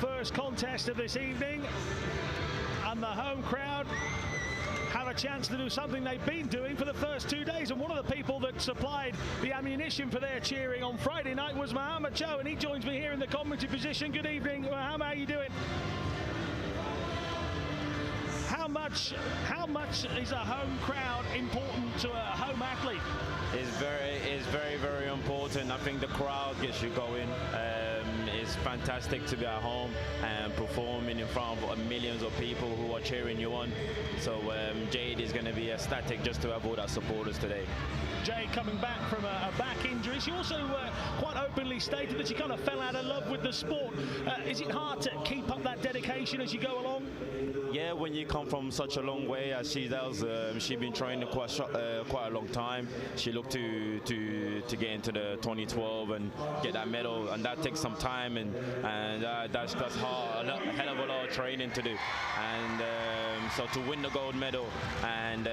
first contest of this evening, and the home crowd have a chance to do something they've been doing for the first 2 days. And one of the people that supplied the ammunition for their cheering on Friday night was HOU, and he joins me here in the commentary position. Good evening, Mohammed. How are you doing? How much is a home crowd important to a home athlete? It's very, very important. I think the crowd gets you going. It's fantastic to be at home and performing in front of millions of people who are cheering you on. So Jade is going to be ecstatic just to have all that supporters today. Jade coming back from a back injury. She also quite openly stated that she kind of fell out of love with the sport. Is it hard to keep up that dedication as you go along? Yeah, when you come from such a long way as she does, she's been training quite a long time. She looked to get into the 2012 and get that medal, and that takes some time, and that's hard, a hell of a lot of training to do. And so to win the gold medal and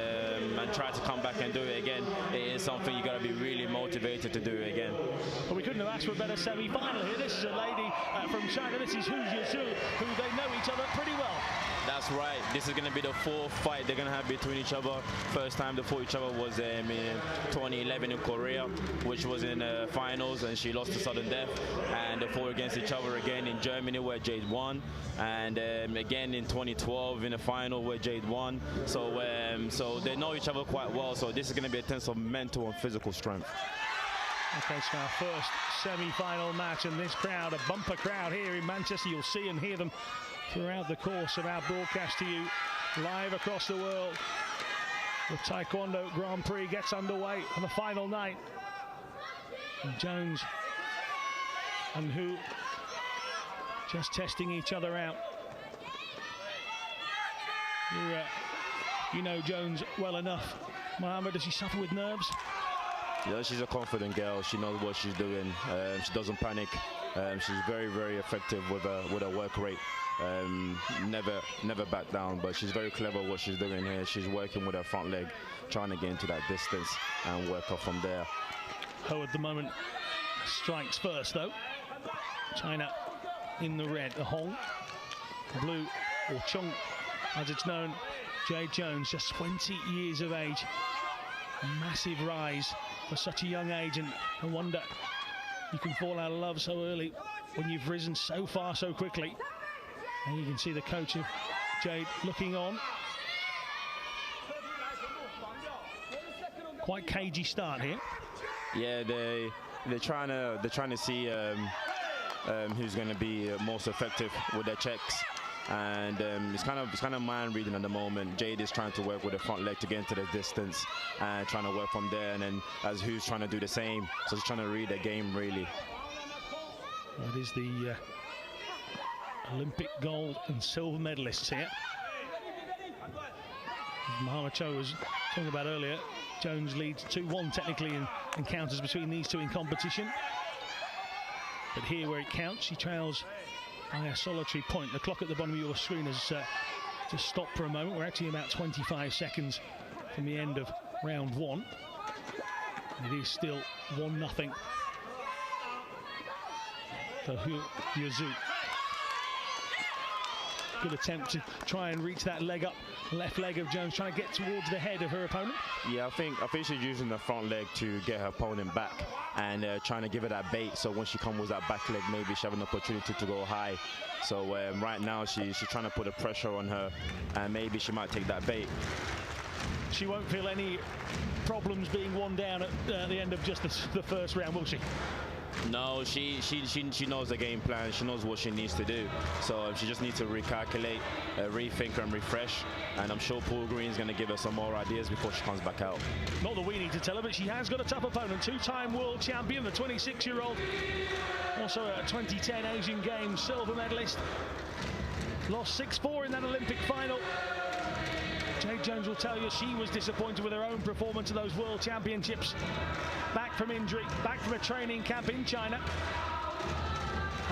try to come back and do it again, it is something you got to be really motivated to do it again. Well, we couldn't have asked for a better semi-final here. This is a lady from China. This is HOU, who they know each other pretty well. That's right. This is going to be the fourth fight they're going to have between each other. First time they fought each other was in 2011 in Korea, which was in finals, and she lost to sudden death. And they fought against each other again in Germany, where Jade won, and again in 2012 in the final where Jade won. So so they know each other quite well. So this is going to be a test of mental and physical strength. Okay, so our first semi-final match, and this crowd, a bumper crowd here in Manchester. You'll see and hear them throughout the course of our broadcast to you live across the world. The Taekwondo Grand Prix gets underway on the final night. And Jones and HOU just testing each other out. You know Jones well enough. Mohammed, does she suffer with nerves? Yeah, she's a confident girl. She knows what she's doing. She doesn't panic. She's very, very effective with her work rate. Never back down, but she's very clever what she's doing here. She's working with her front leg, trying to get into that distance and work off from there. HOU at the moment strikes first though. China in the red, the Hong, blue, or Chung as it's known. Jade Jones, just 20 years of age. Massive rise for such a young age, and no wonder you can fall out of love so early when you've risen so far so quickly. And you can see the coach of Jade looking on. Quite cagey start here. Yeah, they're trying to see who's going to be most effective with their checks. And it's kind of mind reading at the moment. Jade is trying to work with the front leg to get into the distance and trying to work from there, and then as HOU's trying to do the same, so she's trying to read the game really. That is the Olympic gold and silver medalists here. HOU was talking about earlier. Jones leads 2-1 technically in encounters between these two in competition, but here where it counts, she trails by a solitary point. The clock at the bottom of your screen has just stopped for a moment. We're actually about 25 seconds from the end of round one. It is still 1-0 for HOU. Good attempt to try and reach that leg up, left leg of Jones, trying to get towards the head of her opponent. Yeah, I think she's using the front leg to get her opponent back and trying to give her that bait. So when she comes with that back leg, maybe she have an opportunity to go high. So right now she's trying to put the pressure on her, and maybe she might take that bait. She won't feel any problems being one down at the end of just the first round, will she? No, she knows the game plan. She knows what she needs to do. So she just needs to recalculate, rethink and refresh. And I'm sure Paul Green's going to give her some more ideas before she comes back out. Not that we need to tell her, but she has got a tough opponent. Two-time world champion, the 26-year-old. Also a 2010 Asian Games silver medalist. Lost 6-4 in that Olympic final. Jade Jones will tell you she was disappointed with her own performance at those World Championships. Back from injury, back from a training camp in China.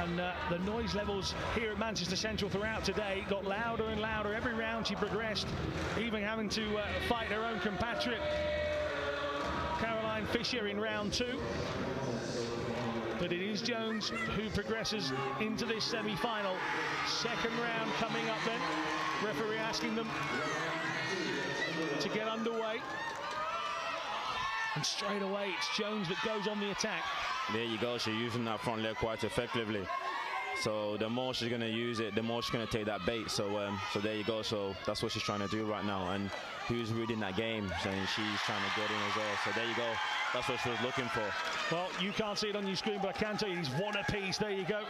And the noise levels here at Manchester Central throughout today got louder and louder every round she progressed, even having to fight her own compatriot Caroline Fisher in round two. but it is Jones who progresses into this semi-final. Second round coming up then. Referee asking them to get underway. And straight away, it's Jones that goes on the attack. There you go. She's using that front leg quite effectively. So the more she's going to use it, the more she's going to take that bait. So so there you go. So that's what she's trying to do right now. And who's reading that game? Saying she's trying to get in as well. So there you go. That's what she was looking for. Well, you can't see it on your screen, but I can tell you he's one apiece. There you go.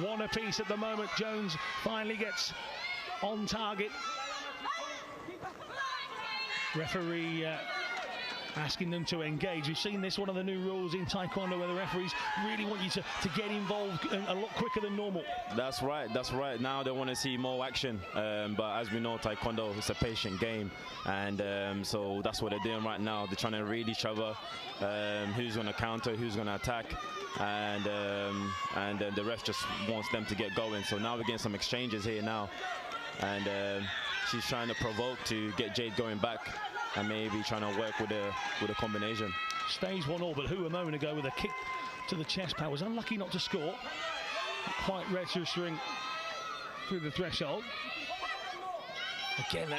One apiece at the moment. Jones finally gets on target. Referee asking them to engage. We've seen this, one of the new rules in Taekwondo, where the referees really want you to get involved a lot quicker than normal. That's right, that's right. Now they want to see more action, but as we know, Taekwondo is a patient game, and so that's what they're doing right now. They're trying to read each other, who's going to counter, who's going to attack, and the ref just wants them to get going. So now we're getting some exchanges here now, and she's trying to provoke to get Jade going back, and maybe trying to work with a combination. Stays 1-1, but HOU a moment ago with a kick to the chest pad was unlucky not to score. Quite registering through the threshold. Again,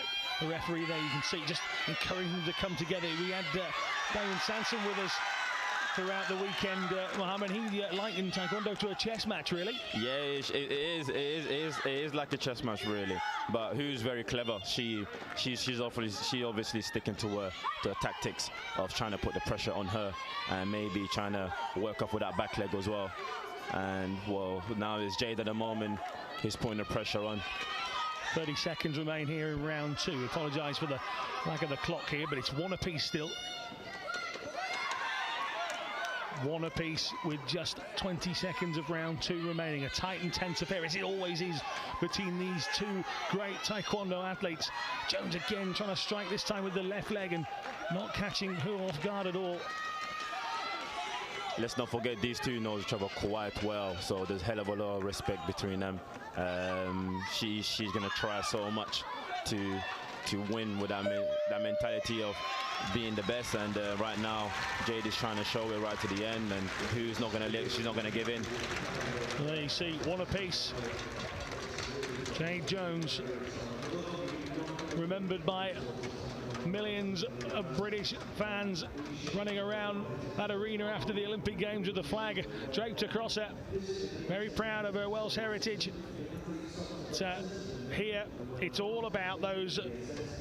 the referee there, you can see, just encouraging them to come together. We had Damon Sanson with us throughout the weekend, Mohammed. He likened Taekwondo to a chess match, really. Yeah, it is like a chess match, really. But HOU's very clever. She's obviously sticking to her tactics of trying to put the pressure on her, and maybe trying to work off with that back leg as well. And well, now it's Jade at the moment. He's putting the pressure on. 30 seconds remain here in round 2. Apologise for the lack of the clock here, but it's one apiece still. One apiece with just 20 seconds of round 2 remaining. A tight and tense affair, as it always is between these two great Taekwondo athletes. Jones again trying to strike, this time with the left leg, and not catching HOU off guard at all. Let's not forget, these two know each other quite well, so there's a hell of a lot of respect between them. She's going to try so much to win with that mentality of being the best, and right now Jade is trying to show it right to the end, and she's not going to give in. Well, there you see, one apiece. Jade Jones, remembered by millions of British fans running around that arena after the Olympic Games with the flag draped across her. Very proud of her Welsh heritage. Here it's all about those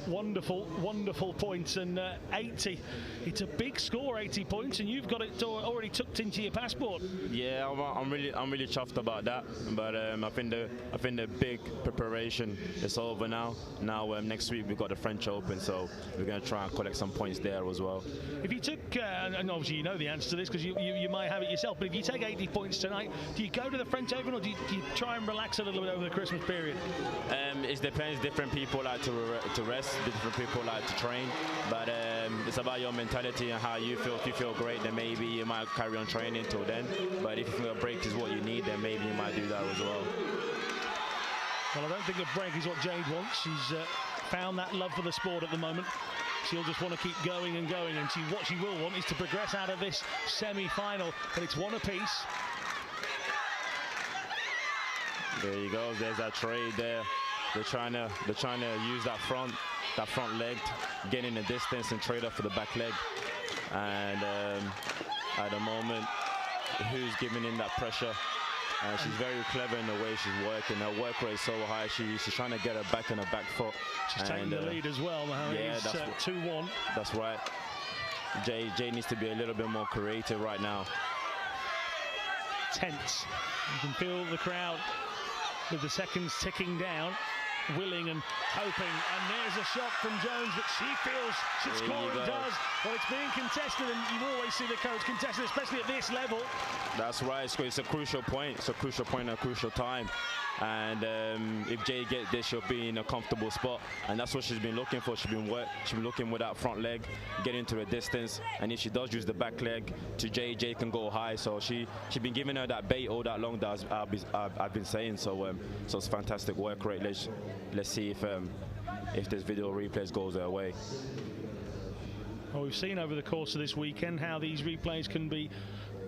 wonderful, wonderful points, and 80. It's a big score, 80 points, and you've got it already tucked into your passport. Yeah, I'm really chuffed about that. But I think the big preparation is over now. Now next week we've got the French Open, so we're going to try and collect some points there as well. If you took, and obviously you know the answer to this because you might have it yourself, but if you take 80 points tonight, do you go to the French Open, or do you try and relax a little bit over the Christmas period? It depends. Different people like to rest, different people like to train, but it's about your mentality and how you feel. If you feel great, then maybe you might carry on training till then, but if you feel a break is what you need, then maybe you might do that as well. Well, I don't think a break is what Jade wants. She's found that love for the sport at the moment. She'll just want to keep going and going, and what she will want is to progress out of this semi-final, but it's one apiece. There you go. There's that trade there. They're trying to use that front leg, get in the distance and trade up for the back leg. And at the moment, HOU's giving in that pressure. She's very clever in the way she's working. Her work rate is so high. She's trying to get her back on her back foot. She's taking the lead as well. Yeah, that's 2-1. That's right. Jay needs to be a little bit more creative right now. Tense. You can feel the crowd with the seconds ticking down, willing and hoping, and there's a shot from Jones that she feels should score and does. Well, it's being contested, and you always see the coach contested, especially at this level. That's right. It's a crucial point. It's a crucial point at a crucial time. And if Jade gets this, she'll be in a comfortable spot, and that's what she's been looking for. She's been looking with that front leg, get into the distance, and if she does use the back leg to Jade can go high. So she's been giving her that bait all that long that I've been saying. So it's fantastic work rate. Let's see if this video replays goes her way. Well, we've seen over the course of this weekend how these replays can be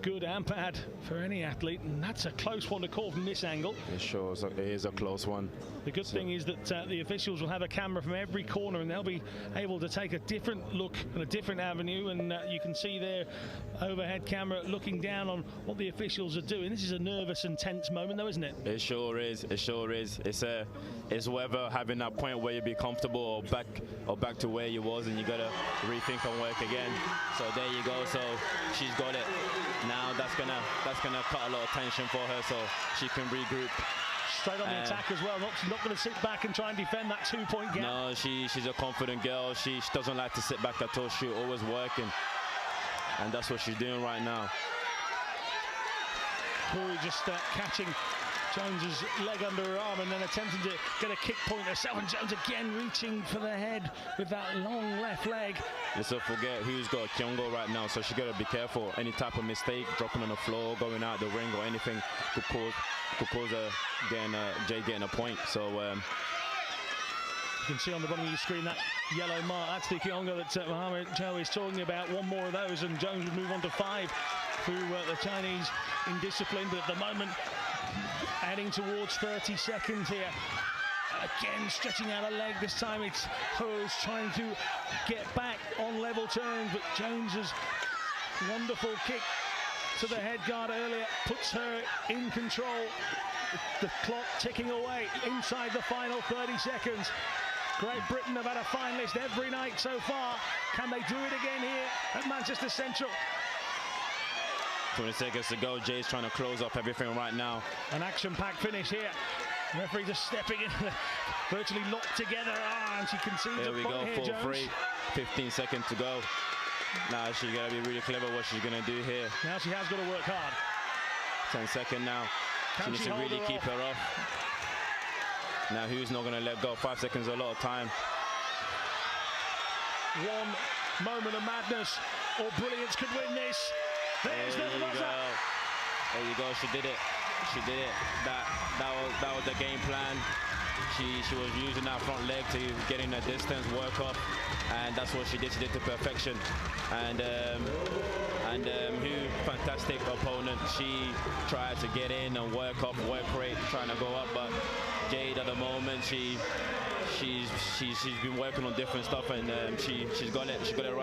good and bad for any athlete, and that's a close one to call from this angle. It sure is. It is a close one. The good thing is that the officials will have a camera from every corner, and they'll be able to take a different look and a different avenue, and you can see their overhead camera looking down on what the officials are doing. This is a nervous and tense moment, though, isn't it? It sure is. It sure is. It's whether having that point where you be comfortable or back to where you was, and you gotta rethink and work again. So there you go. So she's got it. Now that's gonna cut a lot of tension for her, so she can regroup. Straight on the attack as well. Not going to sit back and try and defend that 2-point gap. No, she's a confident girl. She doesn't like to sit back at all. She's always working, and that's what she's doing right now. Puri just catching Jones's leg under her arm and then attempting to get a kick point herself, and Jones again reaching for the head with that long left leg. Let's not forget who's got Kyongo right now, so she got to be careful. Any type of mistake, dropping on the floor, going out the ring or anything could cause Jade getting a point. So you can see on the bottom of your screen that yellow mark. That's the Kyongo that Mohamed Joe is talking about. One more of those and Jones would move on to 5 through the Chinese indiscipline, but at the moment adding towards 30 seconds here. Again stretching out a leg. This time it's HOU's trying to get back on level terms, but Jones's wonderful kick to the head guard earlier puts her in control. The clock ticking away inside the final 30 seconds. Great Britain have had a finalist every night so far. Can they do it again here at Manchester Central? 20 seconds to go. Jay's trying to close up everything right now. An action-packed finish here. Referee just stepping in, virtually locked together. And she concedes Here a we point go, here, full Jones. free. 15 seconds to go. Now she's got to be really clever what she's going to do here. Now she has got to work hard. 10 seconds now. She needs to really keep her off. Now who's not going to let go? 5 seconds is a lot of time. One moment of madness or brilliance could win this. There's the buzzer. There you go. She did it. She did it. That was the game plan. She was using that front leg to get in a distance, work off, and that's what she did. She did to perfection. And HOU, fantastic opponent. She tried to get in and work off, work rate, trying to go up, but Jade at the moment she's been working on different stuff, and she's got it. She got it right.